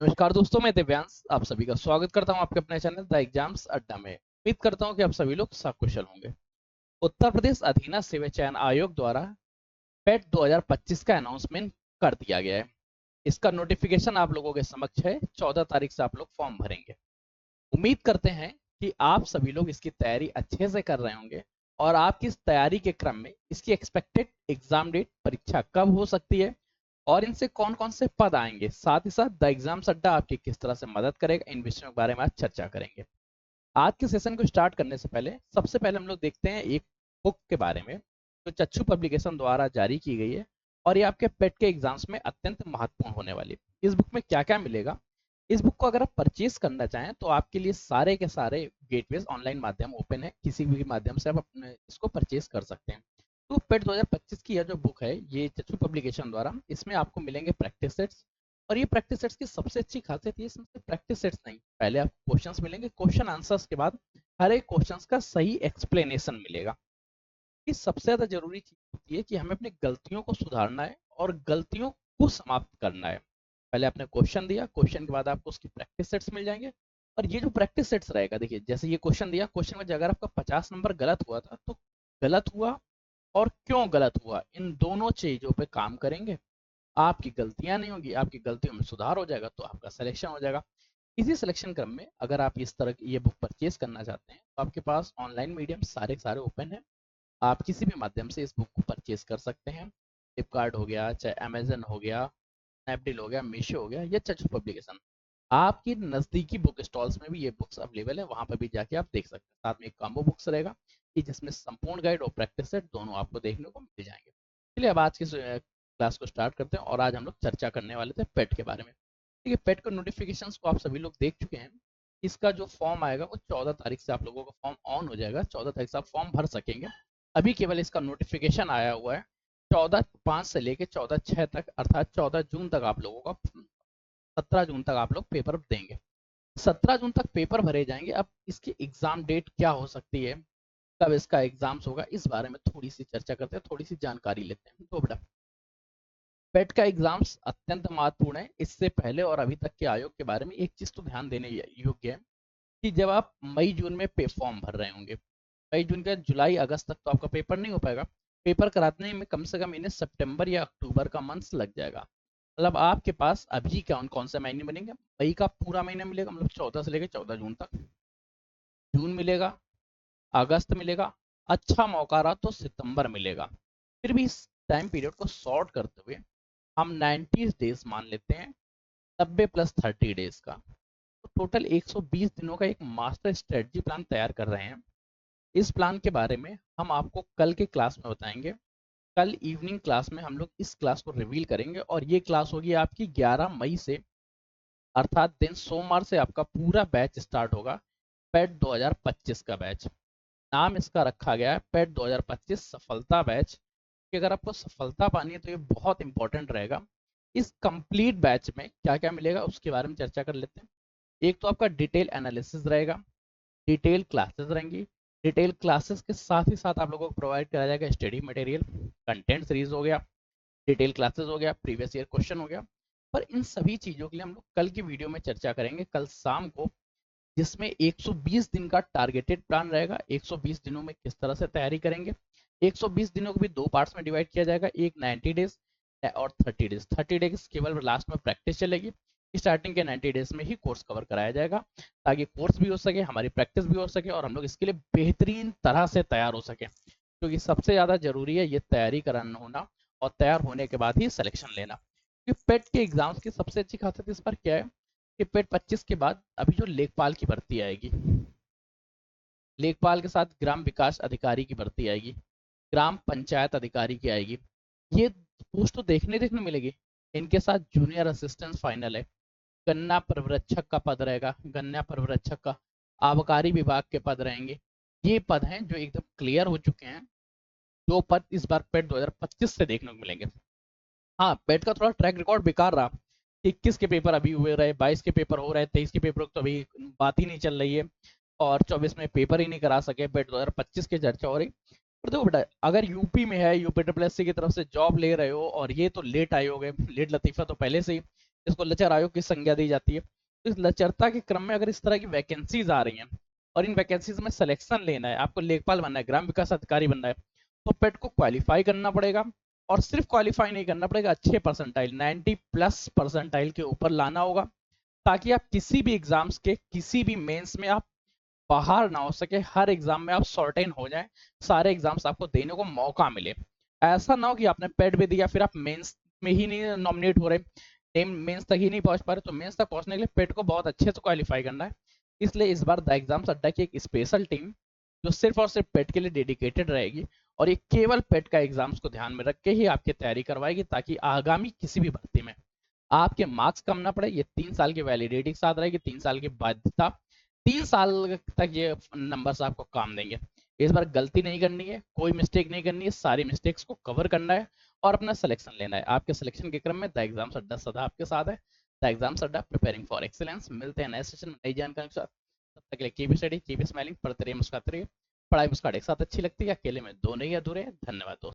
नमस्कार दोस्तों, मैं दिव्यांश आप सभी का स्वागत करता हूं आपके अपने चैनल द एग्जाम्स अड्डा में। उम्मीद करता हूं कि आप सभी लोग सकुशल होंगे। उत्तर प्रदेश अधीना सेवा चयन आयोग द्वारा पेट 2025 का अनाउंसमेंट कर दिया गया है। इसका नोटिफिकेशन आप लोगों के समक्ष है। 14 तारीख से आप लोग फॉर्म भरेंगे। उम्मीद करते हैं कि आप सभी लोग इसकी तैयारी अच्छे से कर रहे होंगे और आपकी इस तैयारी के क्रम में इसकी एक्सपेक्टेड एग्जाम डेट, परीक्षा कब हो सकती है और इनसे कौन कौन से पद आएंगे, साथ ही साथ द एग्जाम अड्डा आपकी किस तरह से मदद करेगा, इन विषयों के बारे में आज चर्चा करेंगे। आज के सेशन को स्टार्ट करने से पहले सबसे पहले हम लोग देखते हैं एक बुक के बारे में जो चच्चू पब्लिकेशन द्वारा जारी की गई है और ये आपके पेट के एग्जाम्स में अत्यंत महत्वपूर्ण होने वाली है। इस बुक में क्या क्या मिलेगा, इस बुक को अगर आप परचेज करना चाहें तो आपके लिए सारे के सारे गेटवेज ऑनलाइन माध्यम ओपन है। किसी भी माध्यम से आप अपने इसको परचेज कर सकते हैं। तो पेट 2025 की यह जो बुक है ये चच्चू पब्लिकेशन द्वारा, इसमें आपको मिलेंगे प्रैक्टिस सेट्स। और ये प्रैक्टिस सेट्स की सबसे अच्छी खासियत ये इसमें प्रैक्टिस सेट्स नहीं, पहले आपको क्वेश्चंस मिलेंगे, क्वेश्चन आंसर्स के बाद हर एक क्वेश्चंस का सही एक्सप्लेनेशन मिलेगा। ये सबसे ज्यादा जरूरी चीज होती है कि हमें अपनी गलतियों को सुधारना है और गलतियों को समाप्त करना है। पहले आपने क्वेश्चन दिया, क्वेश्चन के बाद आपको उसकी प्रैक्टिस सेट्स मिल जाएंगे। और ये जो प्रैक्टिस सेट्स रहेगा, देखिए जैसे ये क्वेश्चन दिया, क्वेश्चन में अगर आपका 50 नंबर गलत हुआ था तो गलत हुआ और क्यों गलत हुआ, इन दोनों चीजों पे काम करेंगे। आपकी गलतियां नहीं होंगी, आपकी गलतियों में सुधार हो जाएगा तो आपका सिलेक्शन हो जाएगा। इसी सिलेक्शन क्रम में अगर आप इस तरह की ये बुक परचेज करना चाहते हैं तो आपके पास ऑनलाइन मीडियम सारे सारे ओपन है। आप किसी भी माध्यम से इस बुक को परचेज कर सकते हैं। फ्लिपकार्ट हो गया, चाहे अमेजन हो गया, स्नैपडील हो गया, मीशो हो गया या चच्चू पब्लिकेशन। आपकी नज़दीकी बुक स्टॉल्स में भी ये बुक्स अवेलेबल है, वहां पर भी जाके आप देख सकते हैं। साथ में एक कॉम्बो बुक्स रहेगा कि जिसमें संपूर्ण गाइड और प्रैक्टिस सेट दोनों आपको देखने को मिल जाएंगे। चलिए अब आज की क्लास को स्टार्ट करते हैं और आज हम लोग चर्चा करने वाले थे पेट के बारे में। देखिए पेट के नोटिफिकेशंस को आप सभी लोग देख चुके हैं। इसका जो फॉर्म आएगा वो 14 तारीख से आप लोगों का फॉर्म ऑन हो जाएगा। 14 तारीख से आप फॉर्म भर सकेंगे। अभी केवल इसका नोटिफिकेशन आया हुआ है। 14/5 से लेकर 14/6 तक, अर्थात 14 जून तक आप लोगों का, 17 जून तक आप लोग पेपर देंगे। 17 जून तक पेपर भरे जाएंगे। अब इसकी एग्जाम डेट क्या हो सकती है, कब इसका एग्जाम्स होगा, इस बारे में थोड़ी सी चर्चा करते हैं, थोड़ी सी जानकारी लेते हैं। तो बेटा पेट का एग्जाम्स अत्यंत महत्वपूर्ण है। इससे पहले और अभी तक के आयोग के बारे में एक चीज तो ध्यान देने योग्य है कि जब आप मई जून में पे फॉर्म भर रहे होंगे, मई जून का जुलाई अगस्त तक तो आपका पेपर नहीं हो पाएगा। पेपर कराने में कम से कम इन्हें सितंबर या अक्टूबर का मंथ लग जाएगा। मतलब आपके पास अभी कौन कौन से महीने बनेंगे, मई का पूरा महीना मिलेगा, मतलब 14 से लेकर 14 जून तक। जून मिलेगा, अगस्त मिलेगा, अच्छा मौका रहा तो सितंबर मिलेगा। फिर भी इस टाइम पीरियड को शॉर्ट करते हुए हम 90 डेज मान लेते हैं, 90 प्लस 30 डेज का, तो टोटल 120 दिनों का एक मास्टर स्ट्रेटजी प्लान तैयार कर रहे हैं। इस प्लान के बारे में हम आपको कल के क्लास में बताएंगे। कल इवनिंग क्लास में हम लोग इस क्लास को रिवील करेंगे और ये क्लास होगी आपकी 11 मई से, अर्थात दिन सोमवार से आपका पूरा बैच स्टार्ट होगा। पेट 2025 का बैच, नाम इसका रखा गया है पेट 2025 सफलता बैच, कि अगर आपको सफलता पानी है तो ये बहुत इंपॉर्टेंट रहेगा। इस कंप्लीट बैच में क्या क्या मिलेगा उसके बारे में चर्चा कर लेते हैं। एक तो आपका डिटेल एनालिसिस रहेगा, डिटेल क्लासेस रहेंगी। डिटेल क्लासेस के साथ ही साथ आप लोगों को प्रोवाइड कराया जाएगा स्टडी मटेरियल, कंटेंट सीरीज हो गया, डिटेल क्लासेस हो गया, प्रीवियस ईयर क्वेश्चन हो गया। पर इन सभी चीज़ों के लिए हम लोग कल की वीडियो में चर्चा करेंगे, कल शाम को, जिसमें 120 दिन का टारगेटेड प्लान रहेगा। 120 दिनों में किस तरह से तैयारी करेंगे, 120 दिनों को भी दो पार्ट्स में डिवाइड किया जाएगा, एक 90 डेज और 30 डेज। 30 डेज केवल लास्ट में प्रैक्टिस चलेगी, स्टार्टिंग के 90 डेज में ही कोर्स कवर कराया जाएगा, ताकि कोर्स भी हो सके, हमारी प्रैक्टिस भी हो सके और हम लोग इसके लिए बेहतरीन तरह से तैयार हो सके। क्योंकि सबसे ज़्यादा जरूरी है ये तैयारी कराना होना और तैयार होने के बाद ही सिलेक्शन लेना। क्योंकि पेट के एग्जाम्स की सबसे अच्छी खासियत इस पर क्या है कि पेट 25 के बाद अभी जो लेखपाल की भर्ती आएगी, लेखपाल के साथ ग्राम विकास अधिकारी की भर्ती आएगी, ग्राम पंचायत अधिकारी की आएगी, ये पोस्ट तो देखने मिलेगी। इनके साथ जूनियर असिस्टेंट फाइनल है, गन्ना पर्यवेक्षक का पद रहेगा, गन्ना पर्यवेक्षक का, आबकारी विभाग के पद रहेंगे। ये पद हैं जो एकदम क्लियर हो चुके हैं, जो पद इस बार पेट 2025 से देखने को मिलेंगे। हाँ, पेट का थोड़ा ट्रैक रिकॉर्ड बेकार रहा। 21 के पेपर अभी हुए रहे, 22 के पेपर हो रहे, 23 के पेपर तो अभी बात ही नहीं चल रही है और 24 में पेपर ही नहीं करा सके। पेट 2025 की चर्चा हो रही। पर देखो बेटा, अगर यूपी में है, यूपी ट्रिपल एस सी की तरफ से जॉब ले रहे हो और ये तो लेट आए हो गए, लेट लतीफा तो पहले से ही, इसको लचर आयोग की संज्ञा दी जाती है। तो इस लचरता के क्रम में अगर इस तरह की वैकेंसीज आ रही हैं और इन वैकेंसीज में सिलेक्शन लेना है, आपको लेखपाल बनना है, ग्राम विकास अधिकारी बनना है, तो पेट को क्वालिफाई करना पड़ेगा। और सिर्फ क्वालिफाई नहीं करना पड़ेगा, अच्छे परसेंटाइल 90+ परसेंटाइल के ऊपर लाना होगा, ताकि आप किसी भी एग्जाम्स के किसी भी मेंस में आप बाहर ना हो सके, हर एग्जाम में आप सॉर्टेन हो जाए, सारे एग्जाम्स आपको देने को मौका मिले। ऐसा ना हो कि आपने पेट भी दिया फिर आप मेंस में ही नहीं नॉमिनेट हो रहे, मेंस तक ही नहीं पहुंच पा रहे। तो मेंस तक पहुंचने के लिए पेट को बहुत अच्छे से क्वालिफाई करना है। इसलिए इस बार द एग्जाम्स अड्डा की एक स्पेशल टीम जो सिर्फ और सिर्फ पेट के लिए डेडिकेटेड रहेगी, और ये केवल पेट का एग्जाम्स को ध्यान में रख के ही आपकी तैयारी करवाएगी, ताकि आगामी किसी भी भर्ती में आपके मार्क्स कम ना पड़े। ये 3 साल की वैलिडिटी के साथ रहेगी, 3 साल की बाध्यता, 3 साल तक ये नंबर्स आपको काम देंगे। इस बार गलती नहीं करनी है, कोई मिस्टेक नहीं करनी है, सारी मिस्टेक्स को कवर करना है और अपना सिलेक्शन लेना है। आपके सिलेक्शन के क्रम में द एग्जाम्स अड्डा सदा आपके साथ है। द एग्जाम्स अड्डा, प्रिपेयरिंग फॉर एक्सीलेंस। मिलते हैं नए सेशन में नई जानकारी के साथ। तब तक के लिए कीप स्टडी, कीप स्माइलिंग, पढ़ते रहिए, मुस्कुराते रहिए। पढ़ाई मुस्कुराहट एक साथ अच्छी लगती है, अकेले में दो नहीं अधूरे। धन्यवाद दोस्तों।